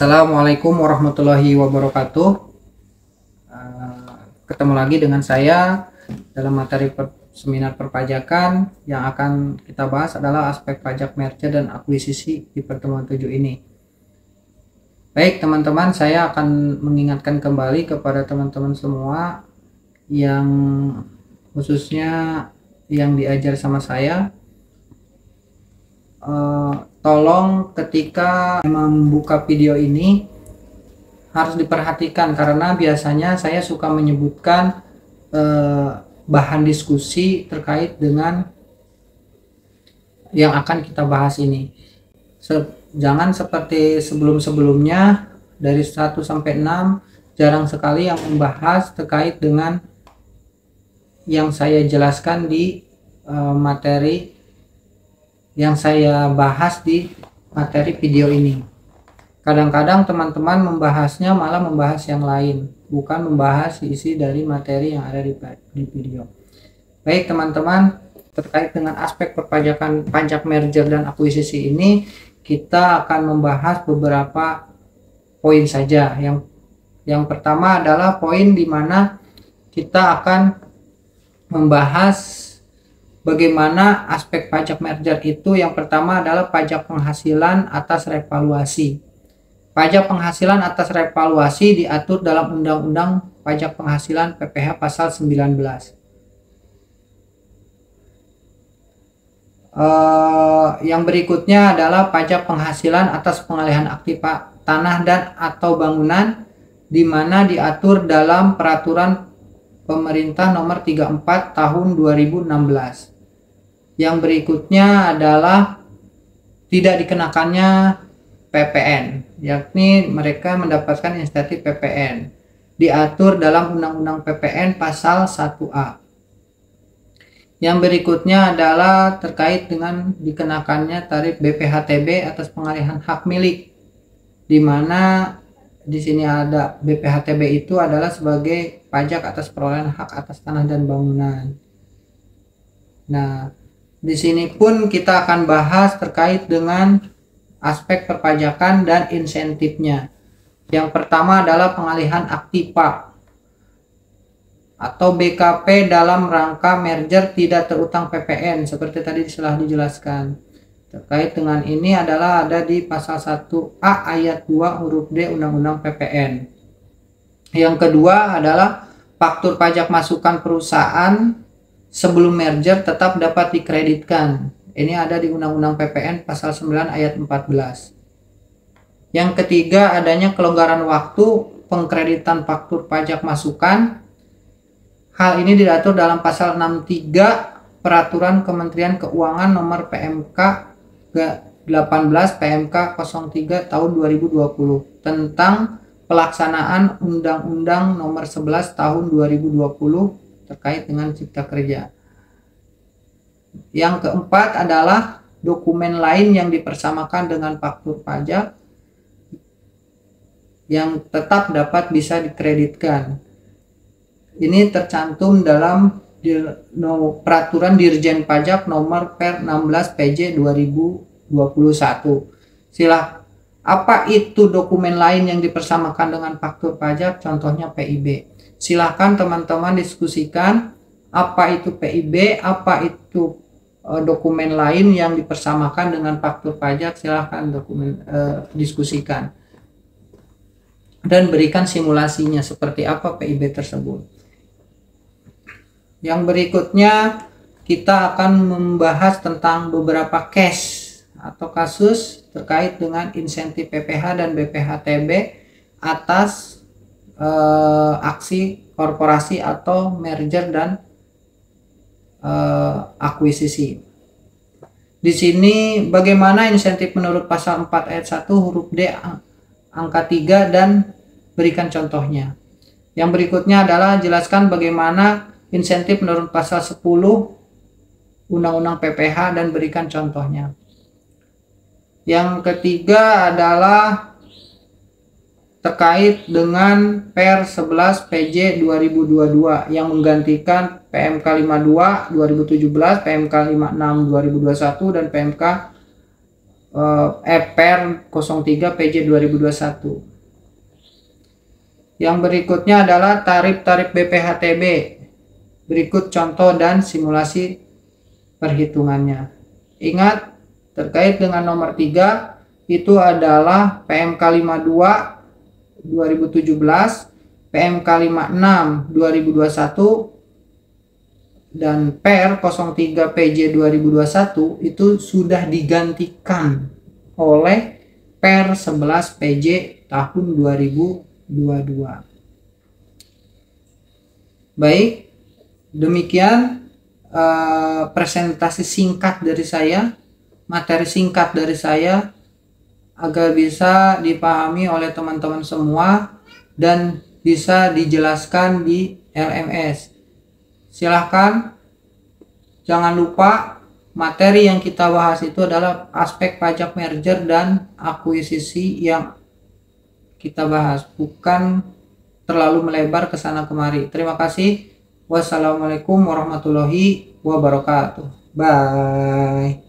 Assalamualaikum warahmatullahi wabarakatuh. Ketemu lagi dengan saya dalam materi seminar perpajakan. Yang akan kita bahas adalah aspek pajak merger dan akuisisi di pertemuan 7 ini. Baik teman-teman, saya akan mengingatkan kembali kepada teman-teman semua yang khususnya yang diajar sama saya, tolong ketika membuka video ini harus diperhatikan, karena biasanya saya suka menyebutkan bahan diskusi terkait dengan yang akan kita bahas ini. Jangan seperti sebelum-sebelumnya dari 1 sampai 6 jarang sekali yang membahas terkait dengan yang saya jelaskan di materi yang saya bahas di materi video ini. Kadang-kadang teman-teman membahasnya malah membahas yang lain, bukan membahas isi dari materi yang ada di video. Baik teman-teman, terkait dengan aspek perpajakan pajak merger dan akuisisi ini, kita akan membahas beberapa poin saja. Yang pertama adalah poin di mana kita akan membahas bagaimana aspek pajak merger itu. Yang pertama adalah pajak penghasilan atas revaluasi. Pajak penghasilan atas revaluasi diatur dalam Undang-Undang Pajak Penghasilan PPh pasal 19. Yang berikutnya adalah pajak penghasilan atas pengalihan aktiva tanah dan atau bangunan, di mana diatur dalam Peraturan Pemerintah Nomor 34 Tahun 2016. Yang berikutnya adalah tidak dikenakannya PPN, yakni mereka mendapatkan insentif PPN, diatur dalam Undang-Undang PPN pasal 1A. Yang berikutnya adalah terkait dengan dikenakannya tarif BPHTB atas pengalihan hak milik, di mana di sini ada BPHTB itu adalah sebagai pajak atas perolehan hak atas tanah dan bangunan. Nah, di sini pun kita akan bahas terkait dengan aspek perpajakan dan insentifnya. Yang pertama adalah pengalihan aktiva atau BKP dalam rangka merger tidak terutang PPN, seperti tadi telah dijelaskan. Terkait dengan ini adalah ada di pasal 1A ayat 2 huruf D Undang-Undang PPN. Yang kedua adalah faktur pajak masukan perusahaan sebelum merger tetap dapat dikreditkan. Ini ada di Undang-Undang PPN pasal 9 ayat 14. Yang ketiga adanya kelonggaran waktu pengkreditan faktur pajak masukan. Hal ini diatur dalam pasal 63 Peraturan Kementerian Keuangan Nomor PMK 18 PMK 03 tahun 2020 tentang pelaksanaan Undang-Undang Nomor 11 tahun 2020 terkait dengan cipta kerja. Yang keempat adalah dokumen lain yang dipersamakan dengan faktur pajak yang tetap dapat bisa dikreditkan. Ini tercantum dalam Peraturan Dirjen Pajak Nomor Per 16 PJ 2021. Apa itu dokumen lain yang dipersamakan dengan faktur pajak? Contohnya PIB. Silahkan teman-teman diskusikan apa itu PIB, apa itu dokumen lain yang dipersamakan dengan faktur pajak. Silahkan diskusikan dan berikan simulasinya seperti apa PIB tersebut. Yang berikutnya kita akan membahas tentang beberapa case atau kasus terkait dengan insentif PPh dan BPHTB atas aksi korporasi atau merger dan akuisisi. Di sini bagaimana insentif menurut pasal 4 ayat 1 huruf D angka 3 dan berikan contohnya. Yang berikutnya adalah jelaskan bagaimana insentif menurut pasal 10 Undang-Undang PPh dan berikan contohnya. Yang ketiga adalah terkait dengan Per 11 PJ 2022 yang menggantikan PMK 52 2017, PMK 56 2021 dan PMK Per 03 PJ 2021. Yang berikutnya adalah tarif-tarif BPHTB. Berikut contoh dan simulasi perhitungannya. Ingat, terkait dengan nomor 3 itu adalah PMK 52 2017, PMK 56 2021 dan Per 03 PJ 2021 itu sudah digantikan oleh Per 11 PJ tahun 2022. Baik, demikian presentasi singkat dari saya, materi singkat dari saya agar bisa dipahami oleh teman-teman semua dan bisa dijelaskan di LMS. Silahkan, jangan lupa materi yang kita bahas itu adalah aspek pajak merger dan akuisisi yang kita bahas, bukan terlalu melebar ke sana kemari. Terima kasih. Wassalamualaikum warahmatullahi wabarakatuh. Bye.